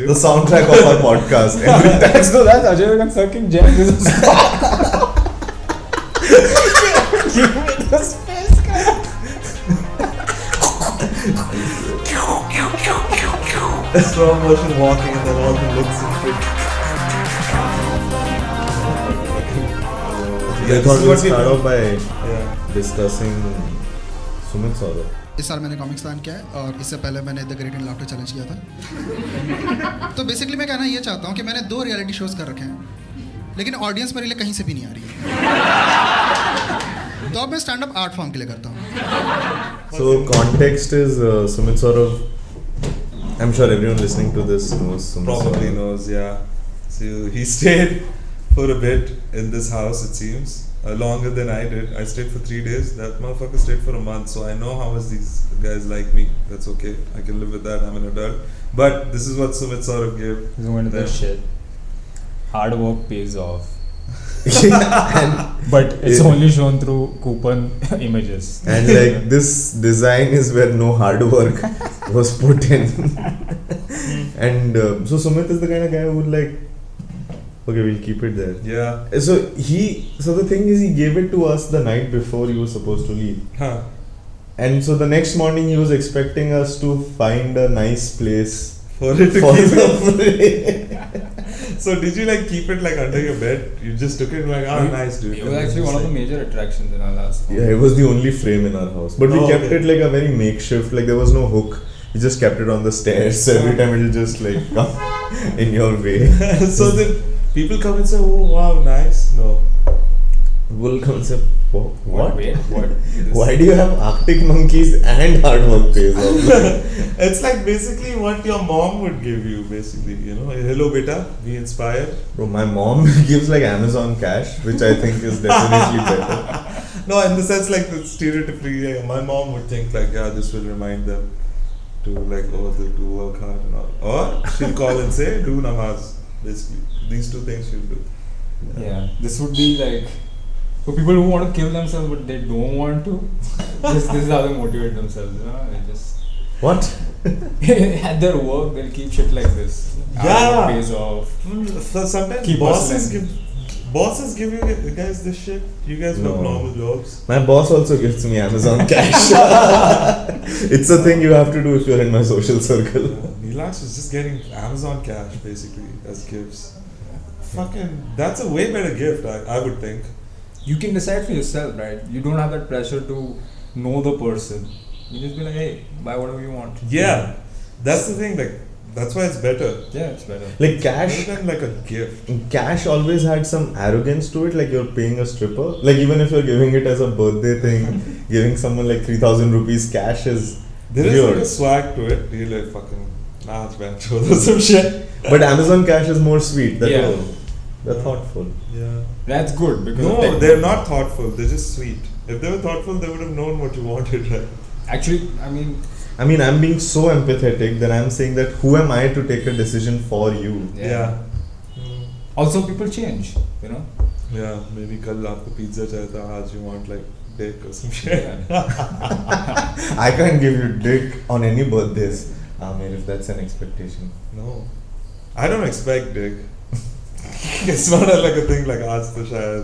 The soundtrack of our podcast. That's Ajay Devgan sucking gems. Give me the space, guy. Slow motion walking and then all the looks and shit. I thought we'd start off by discussing Sumit Saurabh. इस साल मैंने comics launch किया है और इससे पहले मैंने the great in laughter challenge किया था। तो बेसिकली मैं कहना ये चाहता हूँ कि मैंने 2 रियलिटी शोज कर रखे हैं, लेकिन ऑडियंस मेरे लिए कहीं से भी नहीं आ रही है। तो अब मैं स्टैंड अप आर्ट फॉर्म के लिए करता हूँ। So context is Sumit Saurabh. I'm sure everyone listening to this knows Sumit Probably Saurabh. knows, yeah. So he stayed for a bit in this house, it seems. Longer than I did. I stayed for 3 days. That motherfucker stayed for a month. So I know how much these guys like me. That's okay. I can live with that. I'm an adult. But this is what Sumit Saurabh gave. He's going to them. that shit. Hard work pays off. And But it's only shown through coupon images. And like this design is where no hard work was put in. And so Sumit is the kind of guy who would like, okay, we'll keep it there. Yeah. So the thing is, he gave it to us the night before he was supposed to leave. Huh. And so the next morning he was expecting us to find a nice place For it to for keep the it. frame. So did you like keep it like under your bed? You just took it and like, oh nice dude. It was actually one of the major attractions in our last home. Yeah, it was the only frame in our house. But we Oh, kept okay. it like a very makeshift, like there was no hook. We just kept it on the stairs. So every time it'll just like come in your way. So then people come and say, oh wow, nice. No. We'll come and say, what? Wait, what? Why do you have Arctic monkeys and hard work pays off? It's like basically what your mom would give you, basically, you know. Hello beta, be inspired. Bro, my mom gives like Amazon cash, which I think is definitely better. No, in the sense like the stereotypically, yeah, my mom would think like, yeah, this will remind them to like, to work hard and all. Or she'll call and say, do namaz, basically. These 2 things she'll do. Yeah, this would be like for people who want to kill themselves but they don't want to. This is how they motivate themselves. You know, they just What? at their work they'll keep shit like this. Yeah. Pays off. So sometimes Keep bosses give you guys this shit. You guys No. work normal jobs. My boss also gives me Amazon cash. It's a thing you have to do if you're in my social circle. Neelash is just getting Amazon cash basically as gifts. Fucking, that's a way better gift, I would think. You can decide for yourself, right? You don't have that pressure to know the person. You just be like, hey, buy whatever you want. Yeah, that's the thing. Like, that's why it's better. Yeah, it's better. Like cash, Better than like a gift. cash always had some arrogance to it, like you're paying a stripper. Like even if you're giving it as a birthday thing, giving someone like 3,000 rupees cash is There is weird. like a swag to it. You're like fucking, nah, it's bad. Show them some shit. But Amazon cash is more sweet. That Yeah. they're thoughtful. Yeah. That's good because No, they're not thoughtful. They're just sweet. If they were thoughtful, they would have known what you wanted, right? Actually, I mean, I'm being so empathetic that I'm saying that who am I to take a decision for you? Yeah. Also, people change, you know. Yeah. Maybe kal aapko pizza chahta, aaj you want like dick or some shit. Yeah. I can't give you dick on any birthdays. I mean, if that's an expectation. No. I don't expect dick. It's not like a thing like aaj to shayad.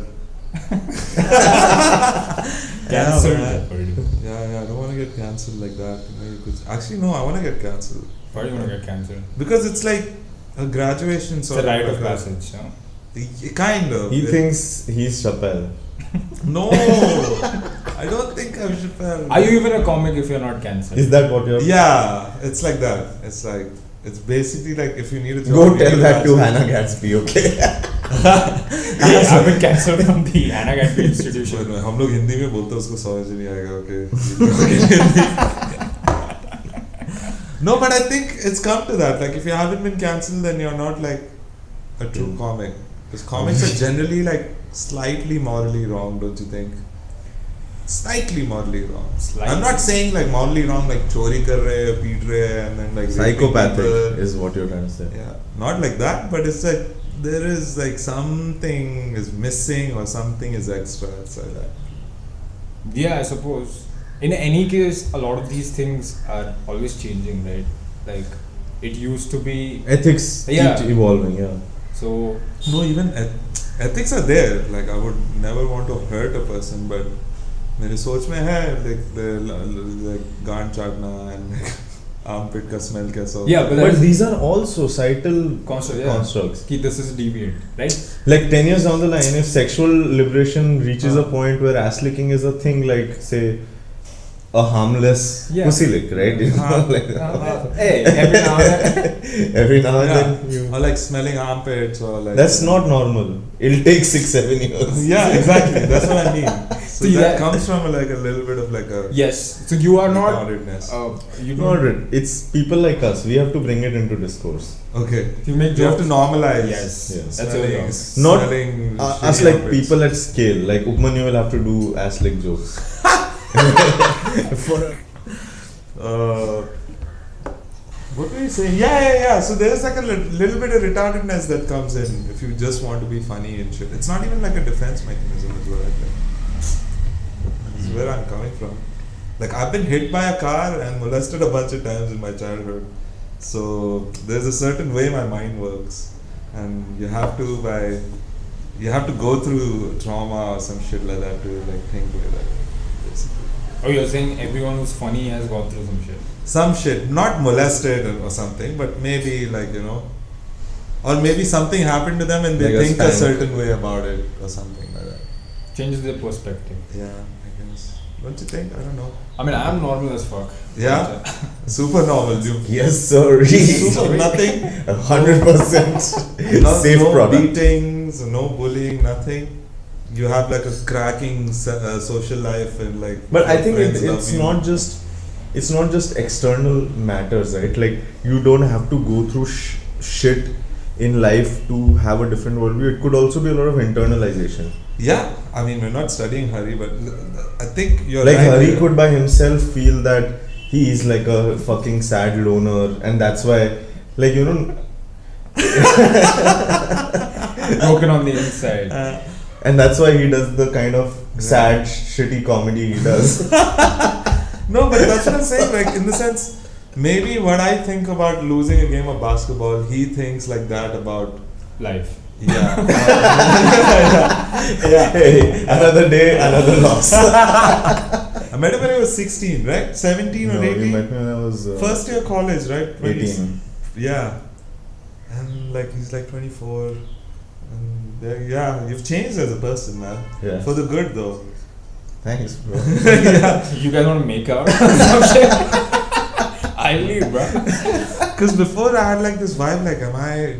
Cancelled man. already. Yeah, I don't want to get cancelled like that. You know, you could actually no, I want to get cancelled Why do you want to get cancelled? because it's like a graduation It's sort a rite like of passage, huh? Kind of. He thinks he's Chappelle. No, I don't think I'm Chappelle. Are you even a comic if you're not cancelled? Is that what you're... Yeah, it's like that. It's like it's basically like if you need a job. Go you tell need a that to bachelor. Hannah Gatsby, okay? I've been cancelled from the Hannah Gatsby institution. हम लोग हिंदी में बोलते हैं उसको समझ नहीं आएगा okay. No, but I think it's come to that. Like if you haven't been cancelled, then you're not like a true comic. Because comics are generally like slightly morally wrong, don't you think? Slightly morally wrong. Slightly. I'm not saying like morally wrong, like chori kar rahe, peet rahe, and then like raping Psychopathic people. is what you're trying to say. Yeah, not like that, but it's like there is like something is missing or something is extra. It's like that. Yeah, I suppose. In any case, a lot of these things are always changing, right? Like, it used to be Ethics Yeah. keep evolving. Yeah. so. No, even ethics are there. Like I would never want to hurt a person, but मेरे सोच में है like गांड चाटना and like armpit का smell कैसा होता Yeah, है. but But that's- these are all societal Construct, constructs. Ki this is deviant, right? Like 10 years down the line, if sexual liberation reaches a point where ass licking is a thing, like say a harmless Yeah. pussy lick, right? You know, like, Hey, every now and then. every now and Yeah. then you. Or like smelling armpits or like. That's not normal. It'll take 6-7 years. Yeah, exactly. That's what I mean. So See, that that- comes from like a little bit of like a Yes. So you are not. groundedness. You Not don't. it. It's people like us. We have to bring it into discourse. Okay. You make You have to jokes. normalize. Yes. Yes. That's your Smelling, job. Not smelling Us shitty like armpits. people at scale. Like Upman, you will have to do ass lick jokes. For what were you saying? Yeah. So there's like a little bit of retardedness that comes in if you just want to be funny and shit. It's not even like a defense mechanism, is what I think. This is where I'm coming from. Like I've been hit by a car and molested a bunch of times in my childhood. So there's a certain way my mind works, and you have to go through trauma or some shit like that to like think like that. Basically. Oh, you're saying everyone who's funny has gone through some shit. Some shit, not molested or something, but maybe like or maybe something happened to them and they Like a think a spank. certain way about it or something like that. Changes their perspective. Yeah, I guess. Don't you think? I don't know. I mean, I'm normal as fuck. Yeah, super normal, dude. yes, sorry. Super nothing. 100% No, safe no product. beatings, no bullying, nothing. You have like a cracking social life and like. But I your think friends love it's you. not just external matters, right? Like you don't have to go through shit in life to have a different worldview. It could also be a lot of internalization. Yeah, I mean we're not studying Hari, but I think you're Like right Hari there. could by himself feel that he is like a fucking sad loner, and that's why, like Broken on the inside. and that's why he does the kind of sad, shitty comedy he does. No, but that's what I'm saying. Like in the sense, maybe what I think about losing a game of basketball, he thinks like that about. Life. Yeah. Hey, another day, another loss. I met him when I was 16, right? 17 or No, 18. you met me when I was First year college, right? 18. Yeah. And like he's like 24. And yeah, you've changed as a person, man. Yeah. For the good, though. Thanks, bro. You guys want to make out? Some shit. I'll leave, bro. Because before I had like this vibe, like,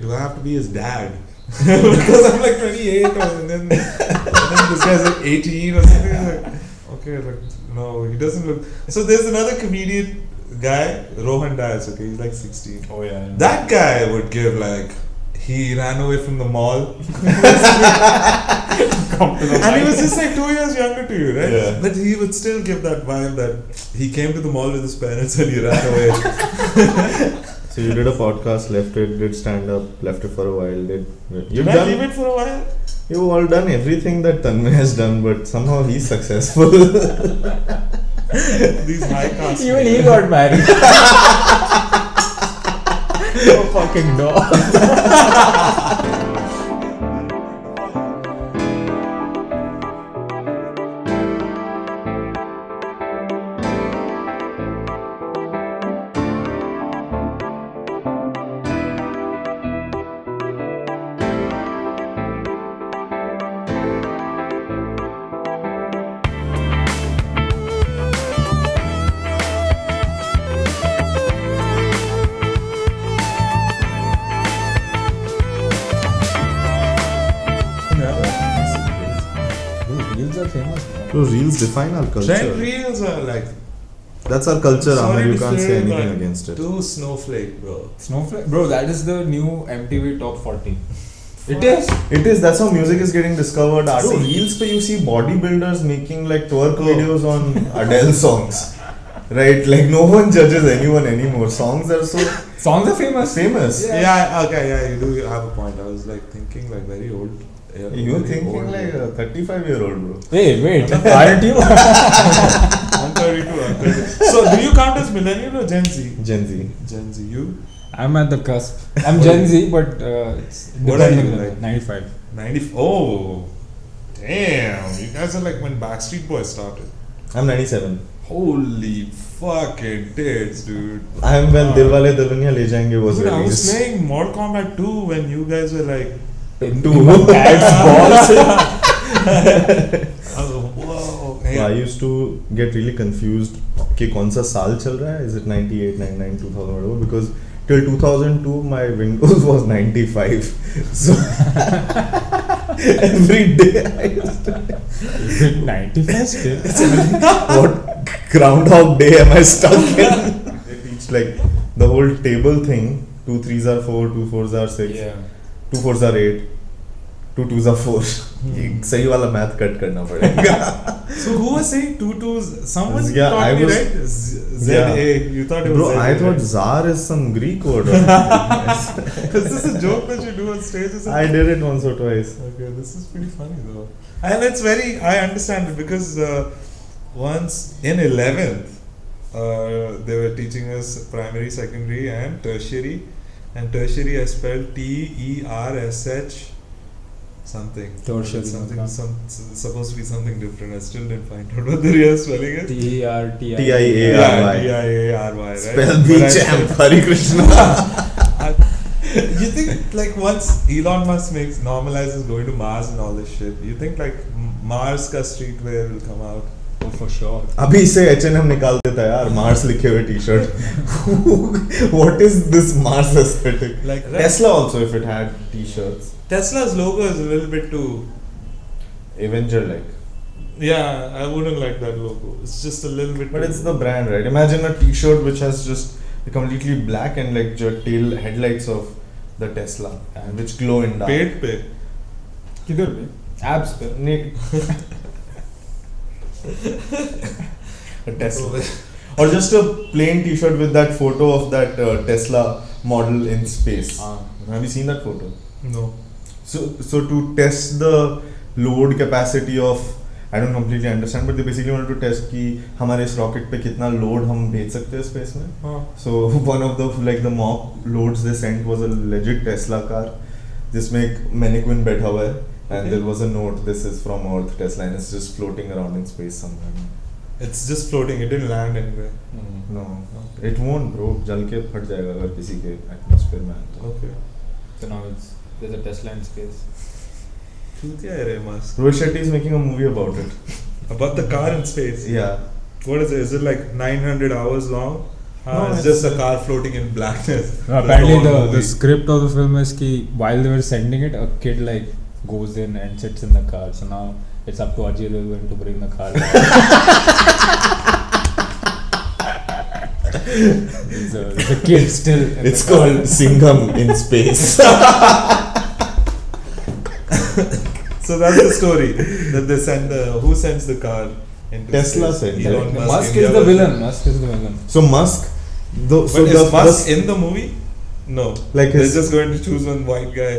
do I have to be his dad? Because I'm like 28 and then this guy's like 18 or something. Like, okay, like, no, he doesn't look. So there's another comedian guy, Rohan Das, okay, he's like 16. Oh, yeah. That guy would give like, he ran away from the mall. And he was just like 2 years younger to you, right? Yeah. But he would still give that vibe that he came to the mall with his parents and he ran away. So you did a podcast, left it, did stand up, left it for a while, Did I leave it for a while? You've all done everything that Tanmay has done, but somehow he's successful. These high caste. Even he got married. Oh, fucking no. Reels are famous. So reels define our culture. Trend reels are like. That's our culture, Sorry Amar. You to can't say anything but against it. Too snowflake, bro. Snowflake? Bro, that is the new MTV Top 40. It is. It is. That's how music is getting discovered. True. So reels, where you see bodybuilders making like twerk Oh. videos on Adele songs, right? Like no one judges anyone anymore. Songs are so Songs are famous. famous. Yeah, okay, yeah, you do have a point. I was like thinking like very old. Yeah, You're very thinking old, like yeah. a 35-year-old, bro. Wait, aren't you? I'm 32. So do you count as millennial or Gen Z? Gen Z. Gen Z, you? I'm at the cusp. I'm Gen Z, but it's What are you, depending on like? 95. 90. Oh, damn! You guys are like when Backstreet Boys started. I'm 97. Holy fucking tits, dude! I'm when Dilwale Dulhaniya Le Jayenge was Dude, I was released. playing Mortal Kombat 2 when you guys were like, Two. Dad's balls. whoa. So I used to get really confused कि कौन सा साल चल रहा है? Is it 98, 99, 2000 whatever? Because till 2002 my Windows was 95. So every day I used to 95 still. what groundhog day am I stuck in? They teach like the whole table thing. 2 3s are 4, 2 4s are 6, Yeah. 2 4s are 8, 2 2s are 4. ये सही वाला math cut करना पड़ेगा. So who was saying 2-2s? Someone Yeah, taught I me, was- right? ZA. Yeah. You thought it was Bro, ZA. I thought right? Tsar is some Greek word. Or something. Is this a joke that you do on stage or something? I did it once or twice. Okay, this is pretty funny though. And it's very, I understand it because once in 11th, they were teaching us primary, secondary, and tertiary. And tertiary I spelled TERSH something. Tertiary, Something, okay. supposed to be something different. I still didn't find out what the real spelling is. TERTI. TIARY. TIARY, right? Spell But B I champ, Hari Krishna. You think like once Elon Musk normalizes going to Mars and all this shit, you think like Mars का streetwear will come out? Oh, for sure. अभी से H&M निकाल देता है यार Mars लिखे हुए t-shirt. What is this Mars aesthetic? Like Tesla also if it had t-shirts. Tesla's logo is a little bit too. Avenger like. Yeah, I wouldn't like that logo. It's just a little bit. But too- it's the brand, right? Imagine a t-shirt which has just completely black and like the tail headlights of the Tesla and which glow in dark. paid pay. किधर पे? Abs पे. A Tesla. Or just a plain t-shirt with that photo of that Tesla model in space. Have you seen that photo? No. So to test the load capacity of, I don't completely understand, but they basically wanted to test कि हमारे इस rocket पे कितना load हम भेज सकते हैं space में. So one of the mock loads they sent was a legit Tesla car जिसमें एक mannequin बैठा हुआ है and there was a note, this is from Earth Tesla and it's just floating around in space somewhere. It's just floating. It didn't land anywhere. No, it won't bro, जल के फट जाएगा अगर किसी के atmosphere में आए तो. Okay. So now there's a Tesla in space. क्या है रे Musk? Rohit Shetty is making a movie about it. About the car in space. Yeah. What is it? Is it like 900 hours long? No, It's just a car floating in blackness. Apparently whole the movie. script of the film is कि while they were sending it, a kid like goes in and sits in the car. So now it's up to Ajay Devgn to bring the car back. It's a kid still. in It's the car. called Singham in space. So that's the story that they send. Who sends the car into Tesla space? sent Elon it. Musk in is the other villain. thing. Musk is the villain. So Musk, But is Musk in the movie? No. Like They're his- just going to choose one white guy.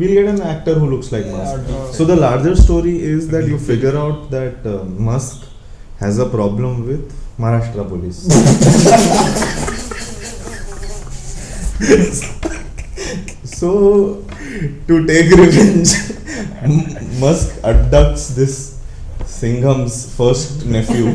we'll get an actor who looks like Musk. Yeah, So the larger story is that you figure out that Musk has a problem with Maharashtra police. So to take revenge, Musk abducts this Singham's first cousin nephew,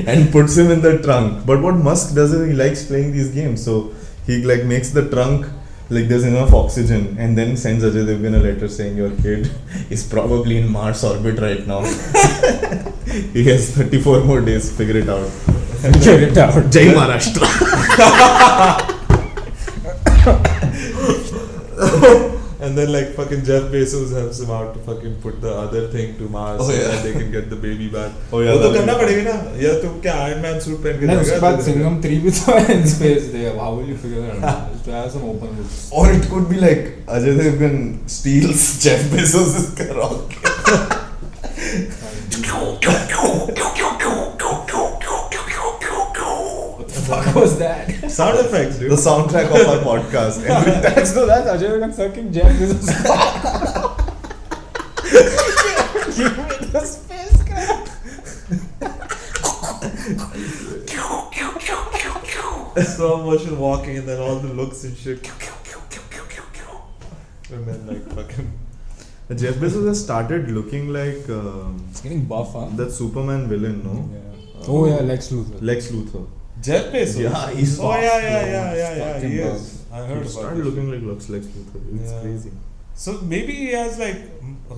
and puts him in the trunk. But what Musk does is he likes playing these games, so he like makes the trunk like there's enough oxygen, and then sends Ajay Devgn a letter saying your kid is probably in Mars orbit right now. He has 34 more days. Figure it out. Get it out. Jai Maharashtra. And then like fucking Jeff Bezos helps him out to fucking put the other thing to Mars Oh, so yeah. that they can get the baby back. Oh, yeah, वो तो that'll करना be- पड़ेगा ना या तुम क्या Iron Man suit पहन के नहीं उसके जाएगा? बाद सिंघम 3 भी तो है in space. How will you figure that out? Just to have some open books. Or it could be like Ajay Devgn steals Jeff Bezos' rocket. What the fuck was that? Sound effects, dude. The soundtrack of our podcast. Every time. That's Ajay Devgn sucking Jeff Bezos. Give me the spacecraft. slow motion walking, and then all the looks and shit. And then like fucking. Jeff Bezos has started looking like It's getting buff, huh? that Superman villain, no? Yeah. Oh yeah, Lex Luthor. Lex Luthor. Jeff Bezos? Yeah, he's Oh buff, yeah, Fucking he buff. is. I heard He about started this. looking like Lex Luthor. It's Yeah. crazy. So maybe he has like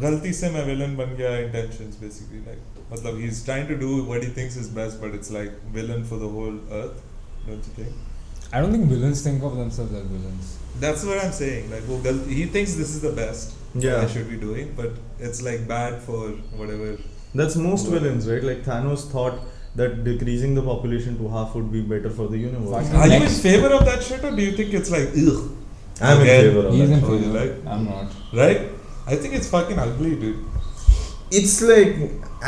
गलती से मैं villain बन गया intentions basically, like मतलब he's trying to do what he thinks is best, but it's like villain for the whole earth, don't you think? I don't think villains think of themselves as villains. That's what I'm saying. Like वो he thinks this is the best Yeah. I should be doing, but it's like bad for whatever. That's most villains, right? Like Thanos thought that decreasing the population to half would be better for the universe. Fuck. Are you in Next. favor of that shit, or do you think it's like ugh? I'm in Again. favor of He's that. in Oh, you favor. like? I'm not. Right? I think it's fucking ugly, dude. It's like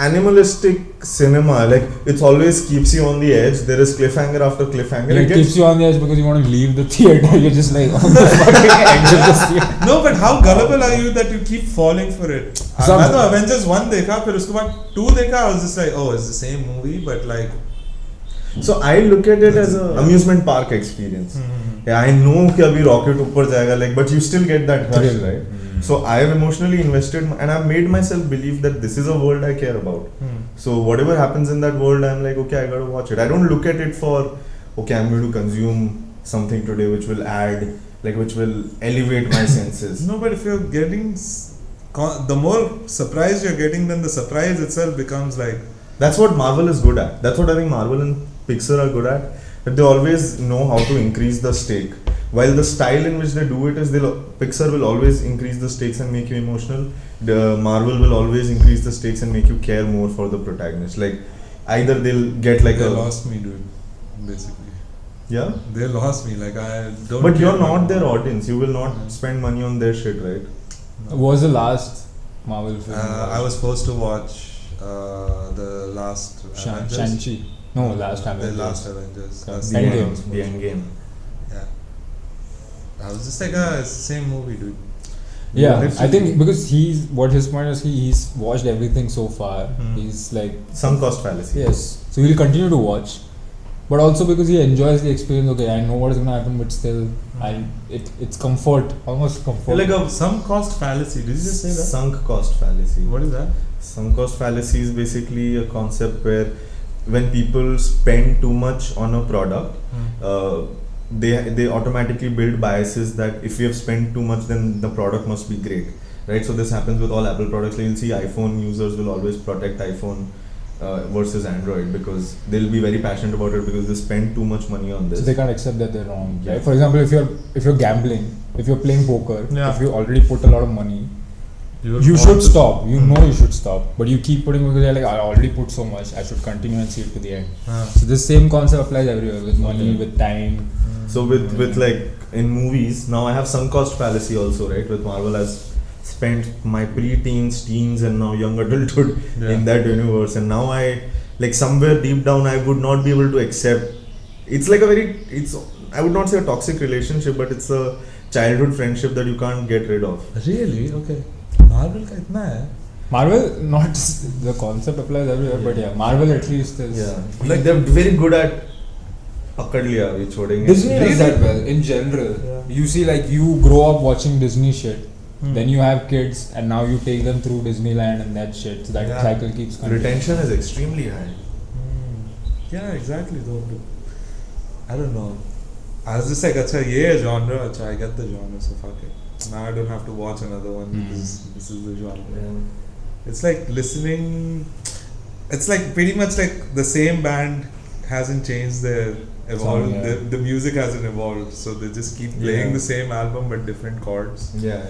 animalistic cinema. Like it always keeps you on the edge. There is cliffhanger after cliffhanger. It keeps you on the edge because you want to leave the theater. You're just like on the fucking edge of the theater. No, but how gullible are you that you keep falling for it? Some- मैं तो Avengers 1 देखा, फिर उसके बाद 2 देखा, I was just like, oh, it's the same movie, but like. So I look at it as an amusement park experience. Yeah, I know कि अभी rocket ऊपर जाएगा, like, but you still get that rush, Thrill. right? So I have emotionally invested, and I've made myself believe that this is a world I care about. So whatever happens in that world, I'm like, okay, I gotta watch it. I don't look at it for, okay, I'm going to consume something today which will add, like, which will elevate my senses. No, but if you're getting, the more surprised you're getting, then the surprise itself becomes like. That's what Marvel is good at. That's what I think Marvel and Pixar are good at. That they always know how to increase the stake. While the style in which they do it is, Pixar will always increase the stakes and make you emotional. The Marvel will always increase the stakes and make you care more for the protagonist. Like either they'll get like They a lost me, dude. Basically, yeah. they lost me. Like I don't. But you're care not about- their audience. You will not spend money on their shit, right? What was the last Marvel film? I was forced to watch the last Avengers. Shang-Chi. No, last Avengers. The last Avengers. Yeah. That's The the Endgame. one I was The supposed to- Endgame. Yeah. I was just like, it's the same movie, dude. Yeah, Literally. I think because what his point is he's watched everything so far. He's like, Sunk cost fallacy. yes, so he'll continue to watch, but also because he enjoys the experience. Okay, I know what is gonna happen, but still, it's comfort, almost comfort. Like a Some cost fallacy. Did you just say that? sunk cost fallacy. What is that? Sunk cost fallacy is basically a concept where when people spend too much on a product, they automatically build biases that if we have spent too much, then the product must be great, right? So this happens with all Apple products. Like you'll see iPhone users will always protect iPhone versus Android because they'll be very passionate about it because they spend too much money on this. So they can't accept that they're wrong. Yeah. Right? For example, if you're gambling, if you're playing poker, Yeah. if you already put a lot of money, you should stop. You know you should stop, but you keep putting because you're like, I already put so much. I should continue and see it to the end. So the same concept applies everywhere with money, Okay. with time. So with like in movies, now I have sunk cost fallacy also, right? With Marvel, I've spent my pre-teens, teens, and now young adulthood in that universe, and now I like somewhere deep down I would not be able to accept. It's like I would not say a toxic relationship, but it's a childhood friendship that you can't get rid of. Really? Okay. Marvel का इतना है? Marvel, not the concept applies everywhere, but yeah, Marvel at least is. Yeah, like they're very good at पकड़ लिया अभी छोड़ेंगे. Disney does that well in general. Yeah. You see, like you grow up watching Disney shit, then you have kids, and now you take them through Disneyland and that shit. So that Yeah. cycle keeps continuing. Retention is extremely high. Yeah, exactly. Though, I don't know. I was just like, अच्छा ये है genre, अच्छा I get the genre, so fuck it. Now I don't have to watch another one because this is the genre. It's like listening. It's like pretty much like the same band hasn't changed their evolved. Song, yeah. The music hasn't evolved, so they just keep playing Yeah. the same album but different chords. Yeah.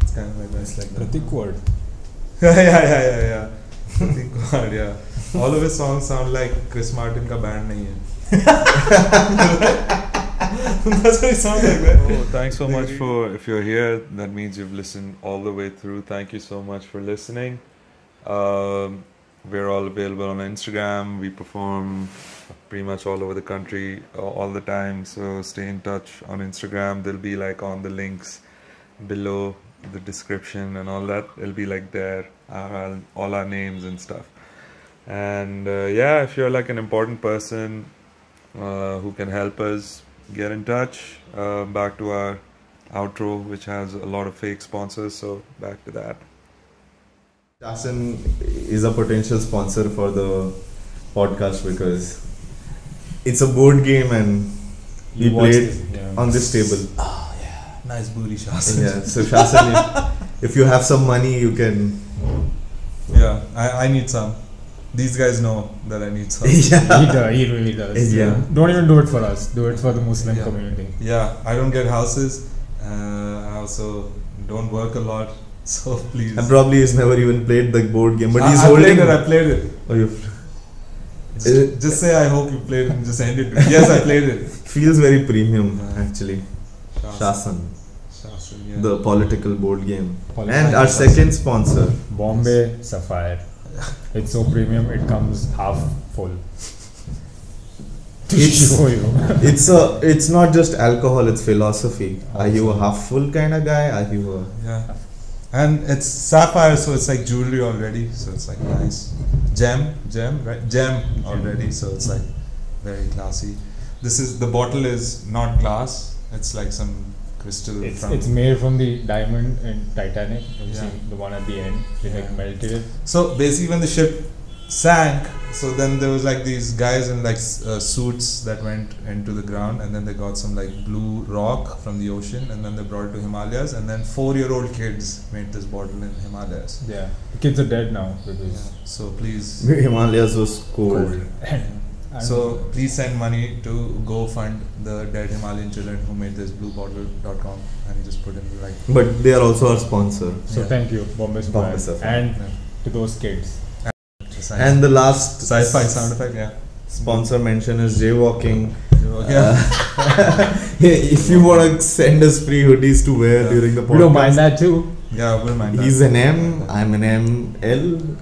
It's kind of like that. It's like that. Pratik word. yeah. Pratik Kuhad, yeah. All of his songs sound like Chris Martin का band नहीं है. That's what it sounds like, man. Oh, thanks so much for, if you're here, that means you've listened all the way through. Thank you so much for listening. We're all available on Instagram. We perform pretty much all over the country all the time. So stay in touch on Instagram. There'll be like on the links below the description and all that. It'll be like there, all our names and stuff. And yeah, if you're like an important person who can help us, get in touch. Back to our outro, which has a lot of fake sponsors, so back to that. Shasan is a potential sponsor for the podcast because it's a board game and we played on this table. Oh yeah, nice booty, Shasan. Yeah, so Shasan, if you have some money, you can. Yeah, I need some. These guys know that I need some. Yeah. He really does. Yeah. Don't even do it for us. Do it for the Muslim community. Yeah, I don't get houses. I also don't work a lot. So please. And probably he's never even played the board game, but he's I holding. I played it. Oh, you. Just say I hope you played it and just end it. Yes, I played it. Feels very premium, actually. Shasan. Yeah. The political board game. And our second sponsor, Bombay Sapphire. It's so premium, it comes half full. It's not just alcohol, it's philosophy. Are you a half full kind of guy? Are you a... Yeah. And it's sapphire, so it's like jewelry already, so it's like nice. Gem, right? Gem already, so it's like very classy. The bottle is not glass, it's like some crystal. It's made from the diamond in Titanic. You see the one at the end, they like melted it. So basically when the ship sank, so then there was like these guys in like suits that went into the ground, and then they got some like blue rock from the ocean, and then they brought it to Himalayas, and then 4-year-old kids made this bottle in Himalayas. Yeah, the kids are dead now because so please, Himalayas was cold. So please send money to go fund the dead Himalayan children who made this bluebottle.com and just put in the right. But they are also our sponsor. So thank you, Bombay Sapphire, and to those kids. And the last sci-fi sound effect, sponsor mention is Jaywalking. If you want to send us free hoodies to wear during the podcast, we don't mind that too. Yeah, we'll mind that. He's an M, I'm an ML.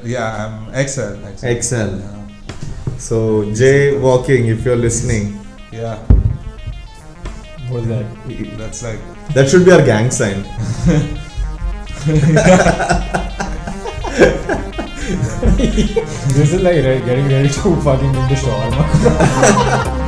Yeah, I'm XL. XL. Yeah. So Jaywalking, if you're listening. Yeah. What's that? That's like... That should be our gang sign. This is like getting ready to fucking into shawarma.